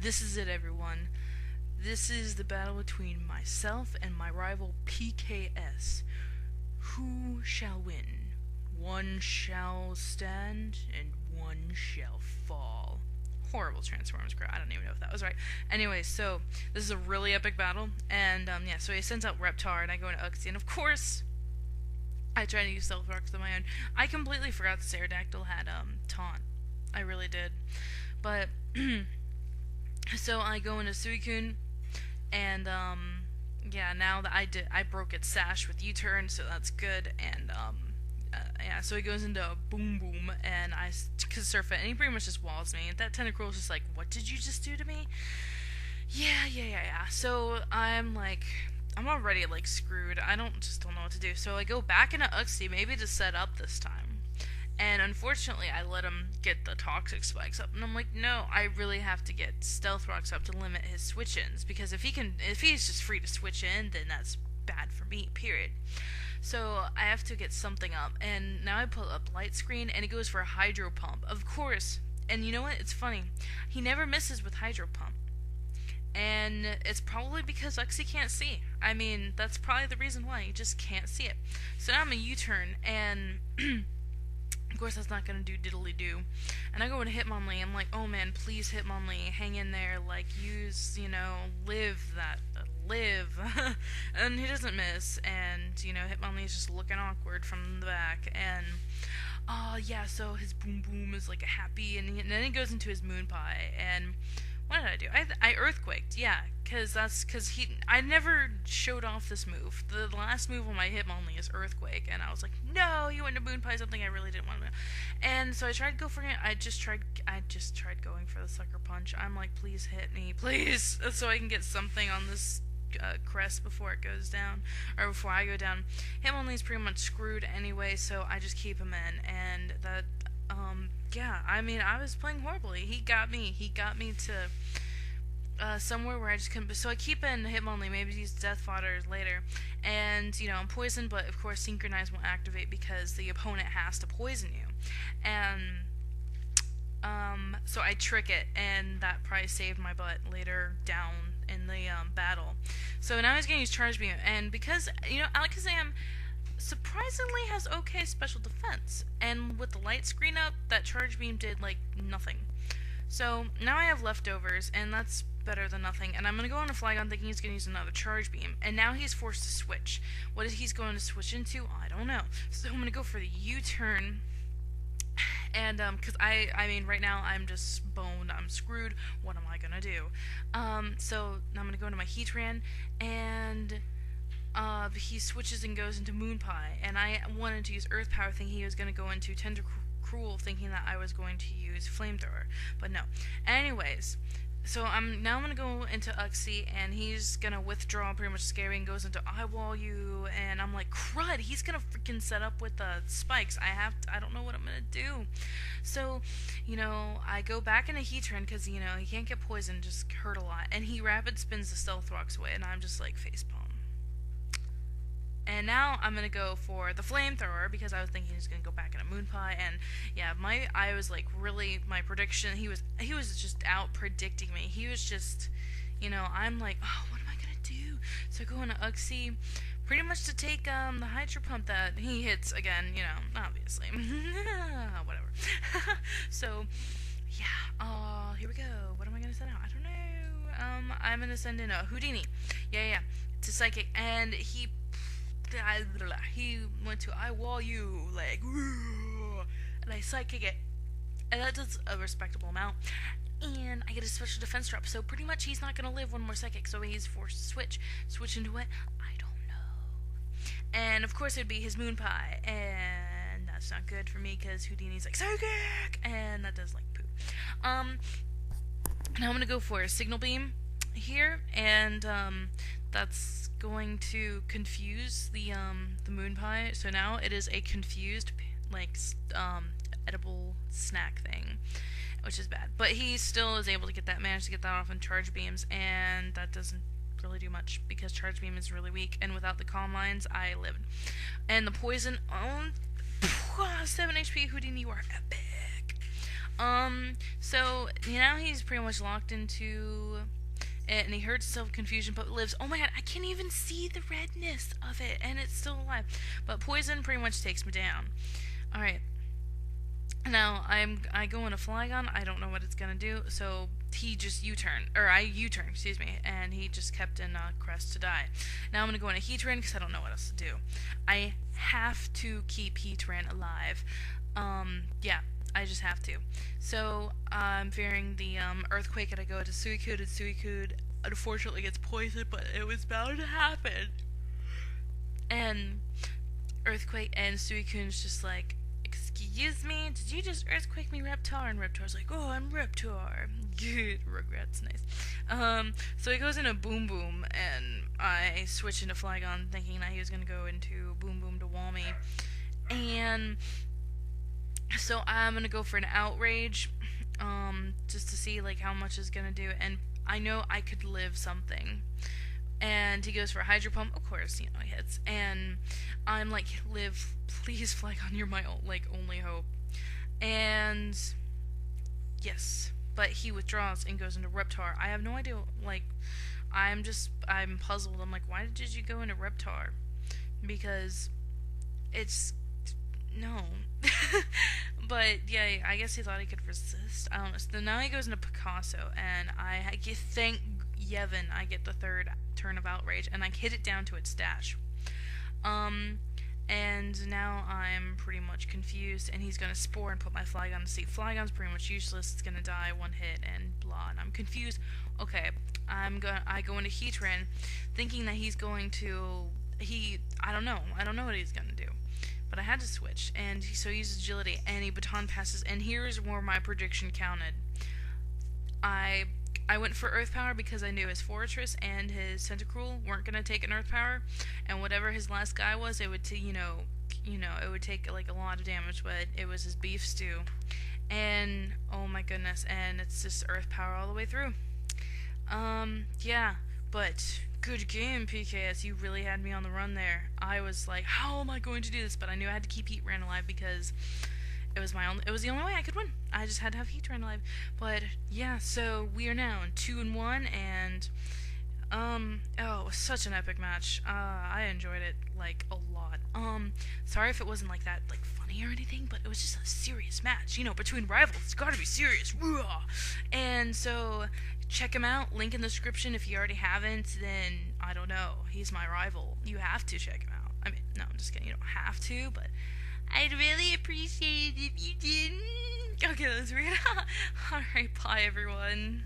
This is it, everyone. This is the battle between myself and my rival PKS. Who shall win? One shall stand, and one shall fall. Horrible Transformers crowd. I don't even know if that was right. Anyway, so this is a really epic battle, and so he sends out Reptar, and I go into Uxie, and of course, I try to use Stealth Rocks on my own. I completely forgot the Pterodactyl had taunt. I really did, but so I go into Suicune, and now that I broke its sash with U-turn, so that's good, and so he goes into a Boom Boom, and I can surf it, and he pretty much just walls me. That Tentacruel is just like, what did you just do to me? Yeah. So I'm already like screwed. I don't know what to do. So I go back into Uxie, maybe to set up this time. And unfortunately, I let him get the Toxic Spikes up, and I'm like, no, I really have to get Stealth Rocks up to limit his switch-ins, because if he's just free to switch in, then that's bad for me, period. So I have to get something up, and now I pull up Light Screen, and it goes for a Hydro Pump, of course. And you know what? It's funny. He never misses with Hydro Pump. And it's probably because Uxie can't see. I mean, that's probably the reason why. He just can't see it. So now I'm a U-turn, and of course that's not going to do diddly-do. And I go into Hitmonlee, I'm like, oh man, please Hitmonlee, hang in there, like, use, live. And he doesn't miss, and, Hitmonlee is just looking awkward from the back, and, so his Boom Boom is, like, a happy, and then he goes into his Moon Pie, and what did I do? I Earthquaked, yeah, because I never showed off this move. The last move on my Hitmonlee is Earthquake, and I was like, no, you went to Moon Pie, something I really didn't want to do. And so I tried to go for it. I just tried going for the Sucker Punch. I'm like, please hit me, please, so I can get something on this crest before it goes down, or before I go down. Hitmonlee's pretty much screwed anyway, so I just keep him in, and that, I was playing horribly. He got me to somewhere where I just couldn't. So I keep in Hitmonlee, maybe use Death Fodder later, and I'm poisoned, but of course Synchronize won't activate because the opponent has to poison you, and so I trick it, and that probably saved my butt later down in the battle. So now he's gonna use Charge Beam, and because Alakazam surprisingly has okay special defense, and with the Light Screen up, that Charge Beam did like nothing. So now I have leftovers, and that's better than nothing, and I'm gonna go on a Flygon thinking he's gonna use another Charge Beam, and now he's forced to switch. What is he's going to switch into? I don't know. So I'm gonna go for the U-turn, and because right now I'm just boned, I'm screwed. What am I gonna do? So now I'm gonna go into my Heatran, and he switches and goes into Moon Pie, and I wanted to use Earth Power thinking he was going to go into Tentacruel thinking that I was going to use Flamethrower, but no. Anyways, so I'm going to go into Uxie, and he's going to withdraw pretty much scary and goes into I Wall You, and I'm like, crud, he's going to freaking set up with the spikes. I don't know what I'm going to do. So, I go back into Heatran because, he can't get poisoned, just hurt a lot, and he rapid spins the Stealth Rocks away, and I'm just like, facepalm. And now I'm going to go for the Flamethrower, because I was thinking he was going to go back into Moon Pie, and yeah, I was like, really, my prediction, he was just out predicting me. He was just, I'm like, oh, what am I going to do? So I go into Uxie, pretty much to take the Hydro Pump that he hits again, obviously. Whatever. So, yeah, here we go. What am I going to send out? I don't know. I'm going to send in a Houdini. Yeah, to Psychic, and he went to I Wall You, like, and I Psychic it, and that does a respectable amount, and I get a special defense drop, so pretty much he's not going to live one more Psychic, so he's forced to switch into it, I don't know, and of course it'd be his Moon Pie, and that's not good for me, because Houdini's like, Psychic, and that does like poop. Now I'm going to go for a Signal Beam here, and that's going to confuse the Moon Pie. So now it is a confused edible snack thing, which is bad. But he still is able to manage to get that off in Charge Beams, and that doesn't really do much because Charge Beam is really weak, and without the Calm Lines, I lived. And the poison, 7 HP Houdini, you are epic. So now he's pretty much locked into it, and he hurts himself with confusion, but lives. Oh my god, I can't even see the redness of it, and it's still alive. But poison pretty much takes me down. All right. Now I go in a Flygon. I don't know what it's gonna do, so he just U-turn, or I U-turn, excuse me, and he just kept in Crest to die. Now I'm gonna go in a Heatran because I don't know what else to do. I have to keep Heatran alive. Yeah, I just have to. So I'm fearing the Earthquake, and I go to Suicune, and Suicune unfortunately gets poisoned, but it was bound to happen. And Earthquake and Suicune's just like, excuse me, did you just earthquake me, Reptar? And Reptar's like, oh, I'm Reptar. Good, regrets, nice. So he goes into Boom Boom, and I switch into Flygon, thinking that he was gonna go into Boom Boom to wall me. And so I'm gonna go for an Outrage, just to see like how much it's gonna do, and I know I could live something. And he goes for a Hydro Pump, of course, he hits. And I'm like, live, please, Flygon, you're my only hope. And yes, but he withdraws and goes into Reptar. I have no idea, I'm puzzled. I'm like, why did you go into Reptar? Because it's, no. But yeah, I guess he thought he could resist. I don't know. So now he goes into Picasso, and I thank Yevon, I get the third turn of Outrage, and I hit it down to its dash. And now I'm pretty much confused, and he's gonna Spore and put my Flygon to sleep. Flygon's pretty much useless, it's gonna die one hit, and blah, and I'm confused. Okay, I go into Heatran, thinking that he's going to, I don't know what he's gonna do. But I had to switch, and so he uses Agility, and he Baton Passes, and here's where my prediction counted. I went for Earth Power because I knew his Fortress and his Tentacruel weren't gonna take an Earth Power, and whatever his last guy was, it would it would take like a lot of damage, but it was his Beef Stew, and oh my goodness, and it's just Earth Power all the way through. Yeah, but good game, PKS. You really had me on the run there. I was like, how am I going to do this? But I knew I had to keep Heatran alive because it was the only way I could win. I just had to have Heatran alive. But yeah, so we are now in 2-1, and oh, it was such an epic match. I enjoyed it like a lot. Sorry if it wasn't like that funny or anything, but it was just a serious match. Between rivals, it's gotta be serious. And so check him out. Link in the description. If you already haven't, then I don't know. He's my rival. You have to check him out. I mean, no, I'm just kidding. You don't have to, but I'd really appreciate it if you didn't. Okay, that's weird. Alright, bye everyone.